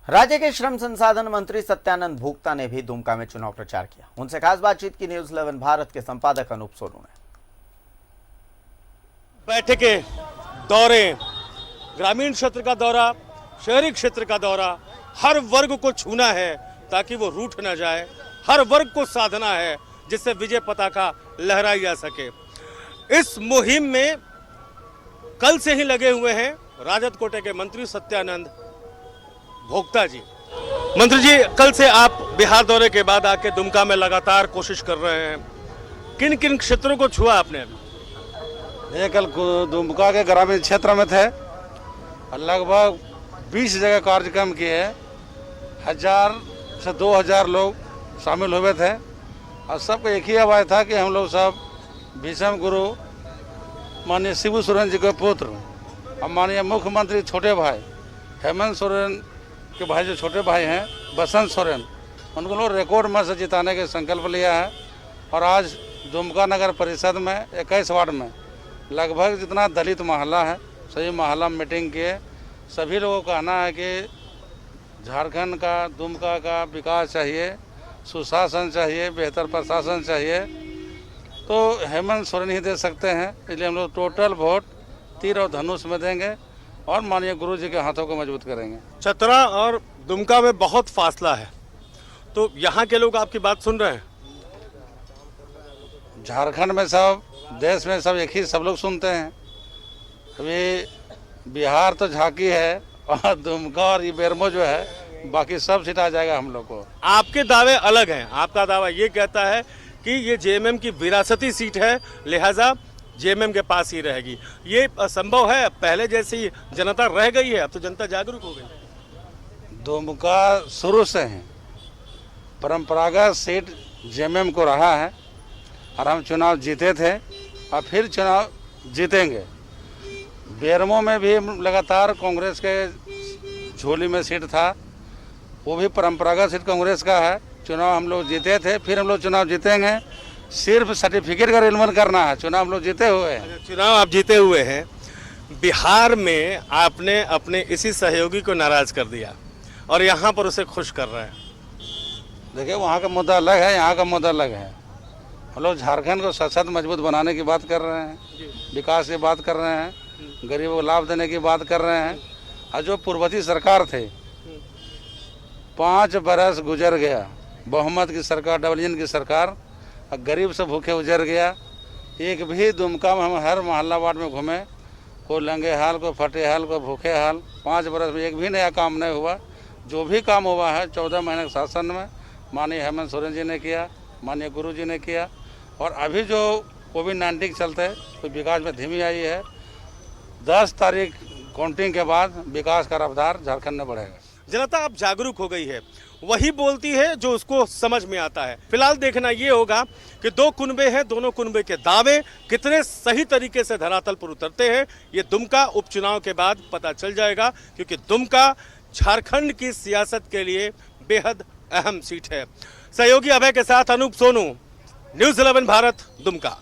राज्य के श्रम संसाधन मंत्री सत्यानंद भोक्ता ने भी दुमका में चुनाव प्रचार किया। उनसे खास बातचीत की न्यूज 11 भारत के संपादक अनूप सोनू ने। बैठकें, दौरे, ग्रामीण क्षेत्र का दौरा, शहरी क्षेत्र का दौरा, हर वर्ग को छूना है ताकि वो रूठ न जाए। हर वर्ग को साधना है जिससे विजय पताका लहराई जा सके। इस मुहिम में कल से ही लगे हुए हैं राजद कोटे के मंत्री सत्यानंद भोक्ता जी। मंत्री जी, कल से आप बिहार दौरे के बाद आके दुमका में लगातार कोशिश कर रहे हैं। किन किन क्षेत्रों को छुआ आपने? ये कल दुमका के ग्रामीण क्षेत्र में थे और लगभग 20 जगह कार्यक्रम किए। 1000 से 2000 लोग शामिल हुए थे और सबको एक ही आवाज़ था कि हम लोग सब भीष्म गुरु माननीय शिबू सोरेन जी के पुत्र और माननीय मुख्यमंत्री छोटे भाई हेमंत सोरेन के भाई जो छोटे भाई हैं बसंत सोरेन, उनको लोग रिकॉर्ड मत से जिताने के संकल्प लिया है। और आज दुमका नगर परिषद में 21 वार्ड में लगभग जितना दलित मोहल्ला है सभी मोहल्ला मीटिंग किए। सभी लोगों का कहना है कि झारखंड का दुमका का विकास चाहिए, सुशासन चाहिए, बेहतर प्रशासन चाहिए, तो हेमंत सोरेन ही दे सकते हैं। इसलिए हम लोग टोटल वोट तीर और धनुष में देंगे और माननीय गुरु जी के हाथों को मजबूत करेंगे। चतरा और दुमका में बहुत फासला है, तो यहाँ के लोग आपकी बात सुन रहे हैं? झारखंड में सब, देश में सब एक ही सब लोग सुनते हैं। अभी बिहार तो झांकी है और दुमका और ये बेरमो जो है बाकी सब सीट आ जाएगा हम लोग को। आपके दावे अलग हैं। आपका दावा ये कहता है कि ये जेएमएम की विरासती सीट है, लिहाजा जेएमएम के पास ही रहेगी। ये असंभव है, पहले जैसी जनता रह गई है, अब तो जनता जागरूक हो गई। दुमका शुरू से है परंपरागत सीट जेएमएम को रहा है और हम चुनाव जीते थे और फिर चुनाव जीतेंगे। बेरमो में भी लगातार कांग्रेस के झोली में सीट था, वो भी परंपरागत सीट कांग्रेस का है। चुनाव हम लोग जीते थे, फिर हम लोग चुनाव जीतेंगे। सिर्फ सर्टिफिकेट का रिन्यूअल करना है, चुनाव हम लोग जीते हुए हैं। चुनाव आप जीते हुए हैं। बिहार में आपने अपने इसी सहयोगी को नाराज कर दिया और यहाँ पर उसे खुश कर रहे हैं। देखिए, वहाँ का मुद्दा अलग है, यहाँ का मुद्दा अलग है। हम लोग झारखंड को सशक्त मजबूत बनाने की बात कर रहे हैं, विकास की बात कर रहे हैं, गरीबों को लाभ देने की बात कर रहे हैं। और जो पूर्ववर्ती सरकार थे 5 बरस गुजर गया, बहुमत की सरकार, डबल इंजन की सरकार, और गरीब से भूखे उजर गया। एक भी दुमका में हम हर मोहल्ला वार्ड में घूमे, कोई लंगे हाल, कोई फटे हाल, कोई भूखे हाल। 5 बरस में एक भी नया काम नहीं हुआ। जो भी काम हुआ है 14 महीने के शासन में माननीय हेमंत सोरेन जी ने किया, माननीय गुरु जी ने किया। और अभी जो कोविड-19 के चलते कोई विकास में धीमी आई है, 10 तारीख काउंटिंग के बाद विकास का रफ्तार झारखंड में बढ़ेगा। जनता अब जागरूक हो गई है, वही बोलती है जो उसको समझ में आता है। फिलहाल देखना ये होगा कि 2 कुनबे हैं, दोनों कुनबे के दावे कितने सही तरीके से धरातल पर उतरते हैं, ये दुमका उपचुनाव के बाद पता चल जाएगा, क्योंकि दुमका झारखंड की सियासत के लिए बेहद अहम सीट है। सहयोगी अभय के साथ अनूप सोनू, न्यूज़ 11 भारत, दुमका।